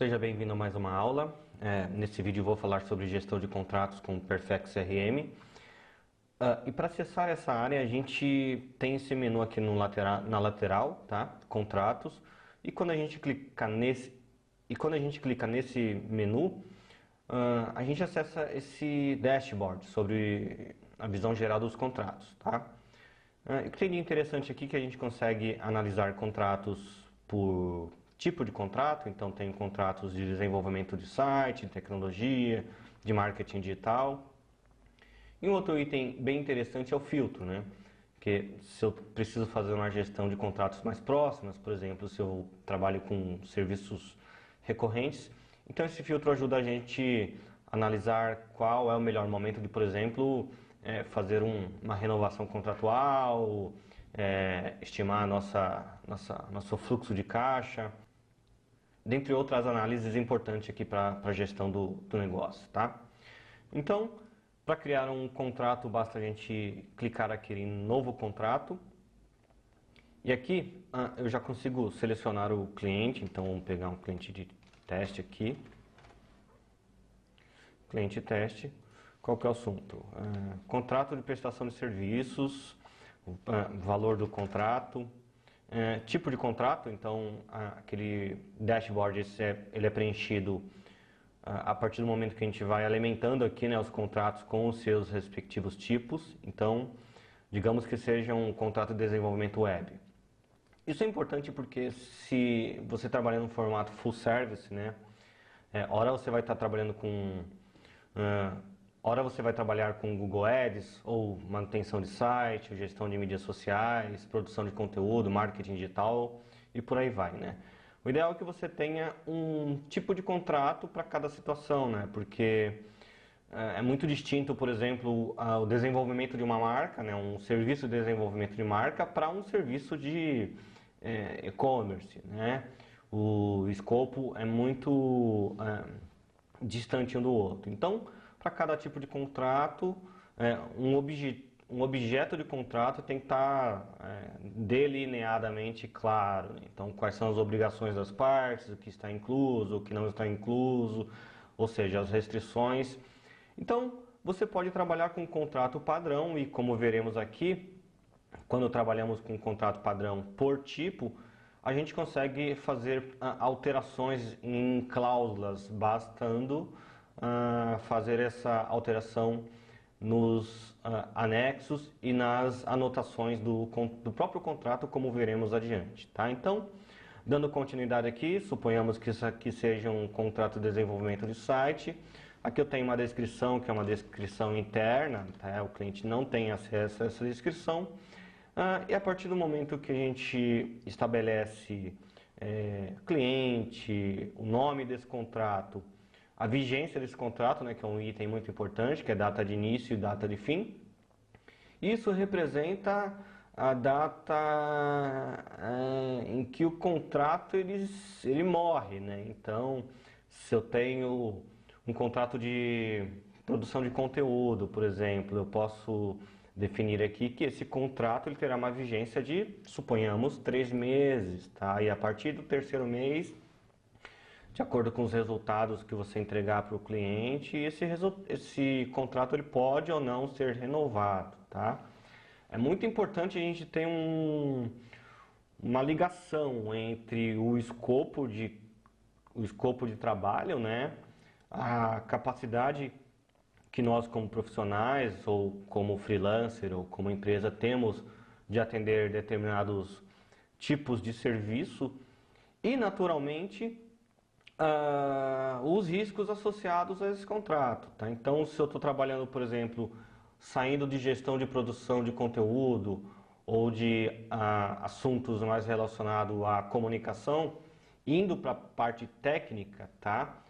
Seja bem-vindo a mais uma aula. Nesse vídeo eu vou falar sobre gestão de contratos com Perfect CRM. E para acessar essa área a gente tem esse menu aqui no na lateral, tá? Contratos. E quando a gente clica nesse menu, a gente acessa esse dashboard sobre a visão geral dos contratos, tá? O que tem de interessante aqui é que a gente consegue analisar contratos por tipo de contrato. Então tem contratos de desenvolvimento de site, de tecnologia, de marketing digital. E um outro item bem interessante é o filtro, né? Que se eu preciso fazer uma gestão de contratos mais próximos, por exemplo, se eu trabalho com serviços recorrentes, então esse filtro ajuda a gente a analisar qual é o melhor momento de, por exemplo, fazer uma renovação contratual, estimar nosso fluxo de caixa, dentre outras análises importantes aqui para a gestão do negócio, tá? Então, para criar um contrato, basta a gente clicar aqui em Novo Contrato. E aqui eu já consigo selecionar o cliente, então vamos pegar um cliente de teste aqui. Cliente teste. Qual que é o assunto? Contrato de prestação de serviços, valor do contrato, tipo de contrato. Então aquele dashboard ele é preenchido a partir do momento que a gente vai alimentando aqui, né, os contratos com os seus respectivos tipos. Então, digamos que seja um contrato de desenvolvimento web. Isso é importante porque se você trabalhar no formato full service, né, ora você vai estar trabalhando com ora você vai trabalhar com Google Ads, ou manutenção de site, gestão de mídias sociais, produção de conteúdo, marketing digital e por aí vai, né? O ideal é que você tenha um tipo de contrato para cada situação, né? Porque é muito distinto, por exemplo, o desenvolvimento de uma marca, né? Um serviço de desenvolvimento de marca para um serviço de e-commerce, né? O escopo é muito distante um do outro. Então, para cada tipo de contrato, um objeto de contrato tem que estar delineadamente claro. Então, quais são as obrigações das partes, o que está incluso, o que não está incluso, ou seja, as restrições. Então, você pode trabalhar com um contrato padrão e, como veremos aqui, quando trabalhamos com um contrato padrão por tipo, a gente consegue fazer alterações em cláusulas, bastando fazer essa alteração nos anexos e nas anotações do próprio contrato, como veremos adiante, tá? Então, dando continuidade aqui, suponhamos que isso aqui seja um contrato de desenvolvimento de site. Aqui eu tenho uma descrição, que é uma descrição interna, tá? O cliente não tem acesso a essa descrição. E a partir do momento que a gente estabelece cliente, o nome desse contrato, a vigência desse contrato, né, que é um item muito importante, que é data de início e data de fim, isso representa a data em que o contrato ele morre, né? Então, se eu tenho um contrato de produção de conteúdo, por exemplo, eu posso definir aqui que esse contrato ele terá uma vigência de, suponhamos, 3 meses, tá? E a partir do terceiro mês, de acordo com os resultados que você entregar para o cliente, esse contrato ele pode ou não ser renovado, tá? É muito importante a gente ter uma ligação entre o escopo de trabalho, né? A capacidade que nós como profissionais ou como freelancer ou como empresa temos de atender determinados tipos de serviço e naturalmente os riscos associados a esse contrato, tá? Então, se eu estou trabalhando, por exemplo, saindo de gestão de produção de conteúdo ou de assuntos mais relacionados à comunicação, indo para a parte técnica, tá?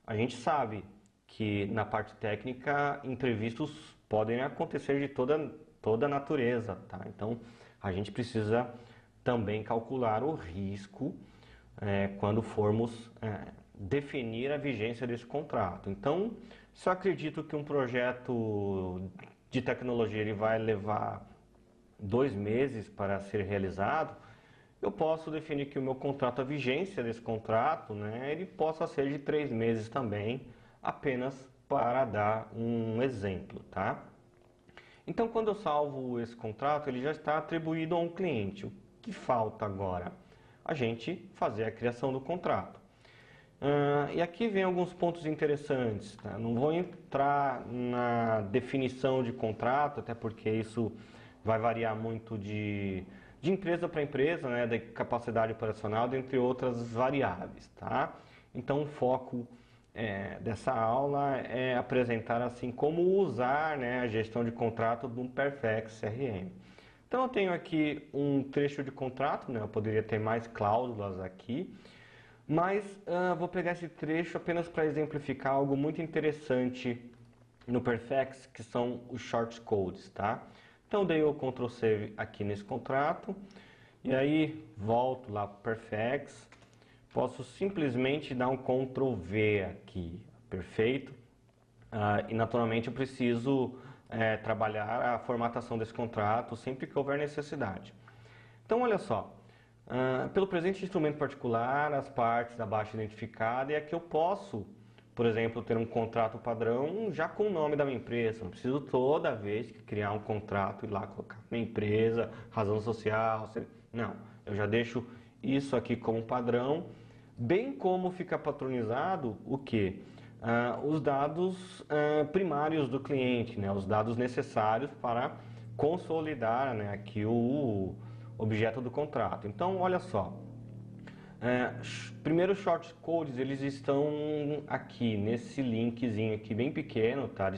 A gente sabe que na parte técnica imprevistos podem acontecer de toda natureza, tá? Então a gente precisa também calcular o risco quando formos definir a vigência desse contrato. Então, se eu acredito que um projeto de tecnologia ele vai levar 2 meses para ser realizado, eu posso definir que o meu contrato, a vigência desse contrato, né, ele possa ser de 3 meses também, apenas para dar um exemplo, tá? Então, quando eu salvo esse contrato, ele já está atribuído a um cliente. O que falta agora? A gente fazer a criação do contrato. E aqui vem alguns pontos interessantes, tá? Não vou entrar na definição de contrato, até porque isso vai variar muito de empresa para empresa, né? Da capacidade operacional, dentre outras variáveis, tá? Então, o foco dessa aula é apresentar assim como usar, né, a gestão de contrato do Perfect CRM. Então, eu tenho aqui um trecho de contrato, né? Eu poderia ter mais cláusulas aqui, mas vou pegar esse trecho apenas para exemplificar algo muito interessante no Perfect, que são os short codes, tá? Então dei o Ctrl C aqui nesse contrato, e aí volto lá para o Perfect, posso simplesmente dar um Ctrl V aqui, perfeito? E naturalmente eu preciso trabalhar a formatação desse contrato sempre que houver necessidade. Então olha só, pelo presente instrumento particular, as partes abaixo identificadas, e aqui eu posso, por exemplo, ter um contrato padrão já com o nome da minha empresa. Não preciso toda vez que criar um contrato ir lá colocar minha empresa, razão social. Não, eu já deixo isso aqui como padrão, bem como fica patronizado o que? Os dados primários do cliente, né? Os dados necessários para consolidar, né, aqui o objeto do contrato. Então, olha só. Primeiro, os short codes, eles estão aqui nesse linkzinho aqui bem pequeno, tá?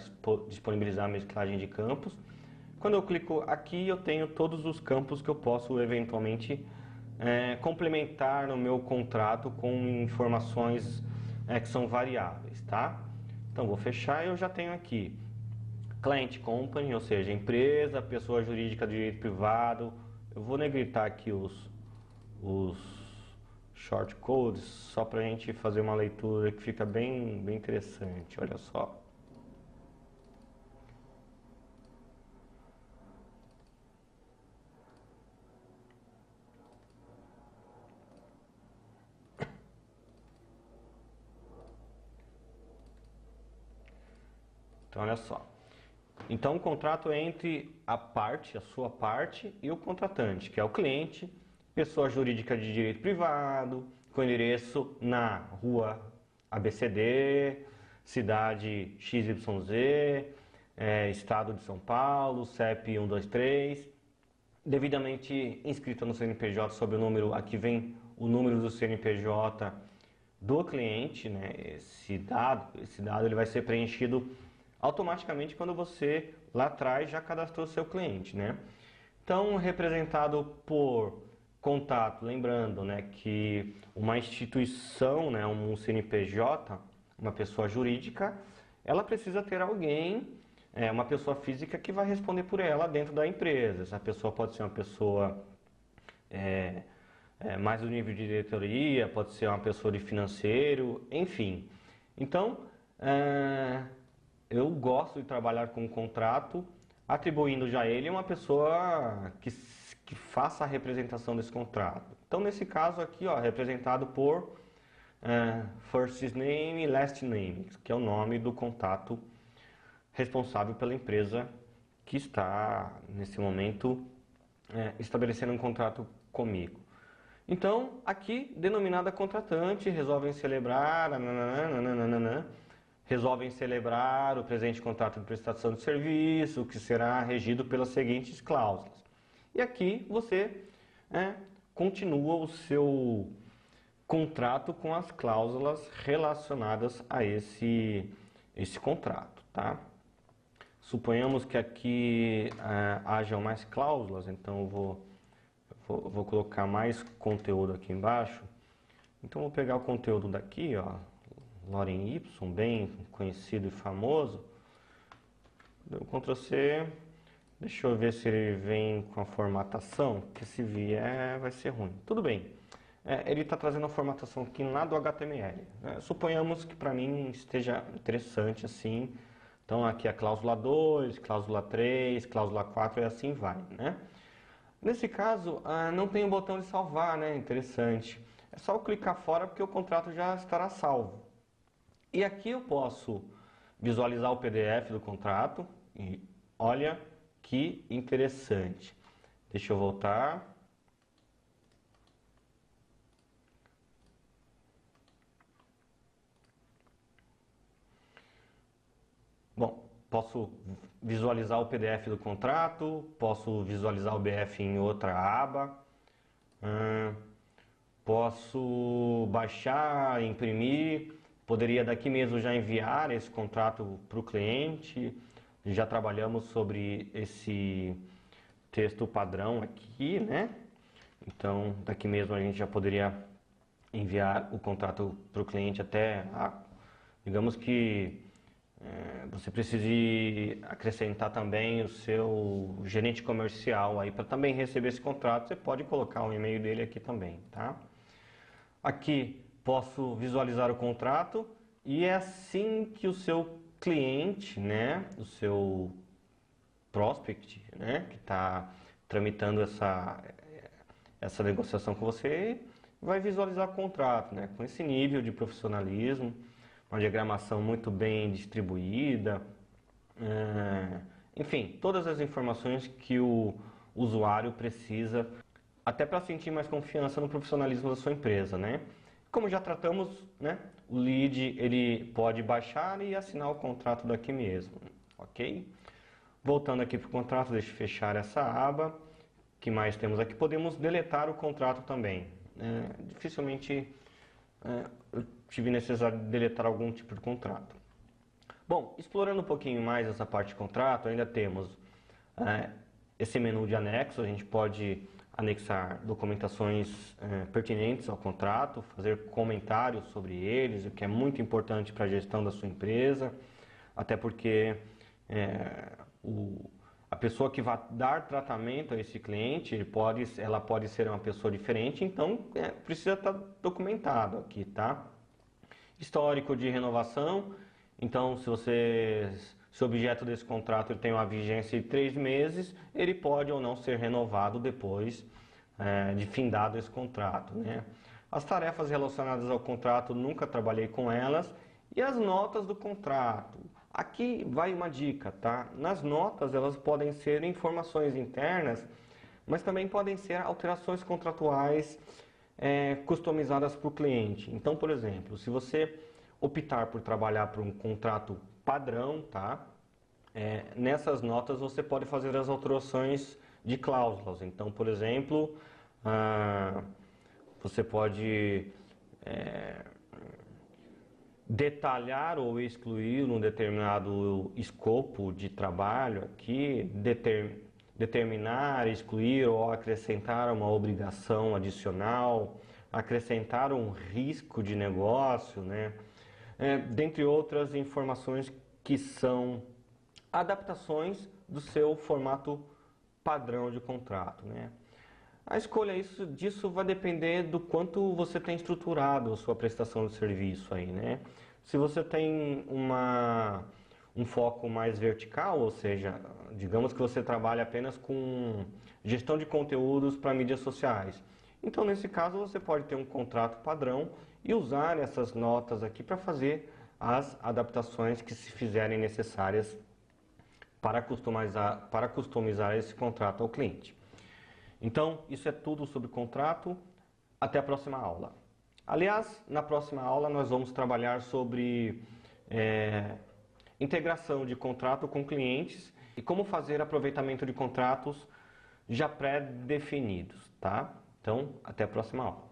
Disponibilizar a mesclagem de campos. Quando eu clico aqui, eu tenho todos os campos que eu posso eventualmente complementar no meu contrato com informações que são variáveis, tá? Então, vou fechar e eu já tenho aqui Client Company, ou seja, empresa, pessoa jurídica de direito privado. Eu vou negritar aqui os short codes, só para a gente fazer uma leitura que fica bem interessante, olha só. Então, olha só. Então, o contrato é entre a sua parte e o contratante, que é o cliente, pessoa jurídica de direito privado, com endereço na rua ABCD, cidade XYZ, estado de São Paulo, CEP 123, devidamente inscrita no CNPJ sob o número, aqui vem o número do CNPJ do cliente, né? Esse dado ele vai ser preenchido automaticamente quando você lá atrás já cadastrou seu cliente, né? Então, representado por contato, lembrando, né, que uma instituição, né, um CNPJ, uma pessoa jurídica, ela precisa ter alguém, uma pessoa física que vai responder por ela dentro da empresa. Essa pessoa pode ser uma pessoa mais do nível de diretoria, pode ser uma pessoa de financeiro, enfim. Então, eu gosto de trabalhar com um contrato, atribuindo já a ele uma pessoa que faça a representação desse contrato. Então, nesse caso aqui, ó, representado por first name e last name, que é o nome do contato responsável pela empresa que está, nesse momento, estabelecendo um contrato comigo. Então, aqui, denominada contratante, resolvem celebrar o presente contrato de prestação de serviço, que será regido pelas seguintes cláusulas. E aqui você continua o seu contrato com as cláusulas relacionadas a esse contrato, tá? Suponhamos que aqui hajam mais cláusulas, então eu vou colocar mais conteúdo aqui embaixo. Então, vou pegar o conteúdo daqui, ó, Lorem Y, bem conhecido e famoso. Deu Ctrl C. Deixa eu ver se ele vem com a formatação, porque se vier vai ser ruim. Tudo bem. Ele está trazendo a formatação aqui lá do HTML. Suponhamos que para mim esteja interessante assim. Então, aqui a cláusula 2, cláusula 3, cláusula 4 e assim vai, né? Nesse caso, não tem o botão de salvar, né? Interessante. É só eu clicar fora porque o contrato já estará salvo. E aqui eu posso visualizar o PDF do contrato e olha que interessante. Deixa eu voltar. Bom, posso visualizar o PDF do contrato, posso visualizar o BF em outra aba, posso baixar, imprimir, poderia daqui mesmo já enviar esse contrato para o cliente. Já trabalhamos sobre esse texto padrão aqui, né? Então, daqui mesmo a gente já poderia enviar o contrato para o cliente até, digamos que você precise acrescentar também o seu gerente comercial aí para também receber esse contrato. Você pode colocar o e-mail dele aqui também, tá? Aqui posso visualizar o contrato e é assim que o seu cliente, né, o seu prospect, né, que está tramitando essa negociação com você, vai visualizar o contrato, né, com esse nível de profissionalismo, uma diagramação muito bem distribuída, enfim, todas as informações que o usuário precisa, até para sentir mais confiança no profissionalismo da sua empresa, né? Como já tratamos, né, o lead ele pode baixar e assinar o contrato daqui mesmo, ok? Voltando aqui para o contrato, deixa eu fechar essa aba. O que mais temos aqui? Podemos deletar o contrato também. Dificilmente eu tive necessidade de deletar algum tipo de contrato. Bom, explorando um pouquinho mais essa parte de contrato, ainda temos esse menu de anexo. A gente pode anexar documentações pertinentes ao contrato, fazer comentários sobre eles, o que é muito importante para a gestão da sua empresa, até porque a pessoa que vai dar tratamento a esse cliente, ela pode ser uma pessoa diferente, então precisa estar documentado aqui, tá? Histórico de renovação, então se o objeto desse contrato tem uma vigência de 3 meses, ele pode ou não ser renovado depois de findado esse contrato, né? As tarefas relacionadas ao contrato, nunca trabalhei com elas, e as notas do contrato. Aqui vai uma dica, tá? Nas notas elas podem ser informações internas, mas também podem ser alterações contratuais customizadas para o cliente. Então, por exemplo, se você optar por trabalhar por um contrato padrão, tá? Nessas notas você pode fazer as alterações de cláusulas. Então, por exemplo, você pode detalhar ou excluir um determinado escopo de trabalho aqui, determinar, excluir ou acrescentar uma obrigação adicional, acrescentar um risco de negócio, né? Dentre outras informações que são adaptações do seu formato padrão de contrato, né? A escolha disso vai depender do quanto você tem estruturado a sua prestação de serviço aí, né? Se você tem um foco mais vertical, ou seja, digamos que você trabalha apenas com gestão de conteúdos para mídias sociais. Então, nesse caso, você pode ter um contrato padrão e usar essas notas aqui para fazer as adaptações que se fizerem necessárias para customizar esse contrato ao cliente. Então, isso é tudo sobre contrato. Até a próxima aula. Aliás, na próxima aula nós vamos trabalhar sobre integração de contrato com clientes e como fazer aproveitamento de contratos já pré-definidos, tá? Então, até a próxima aula.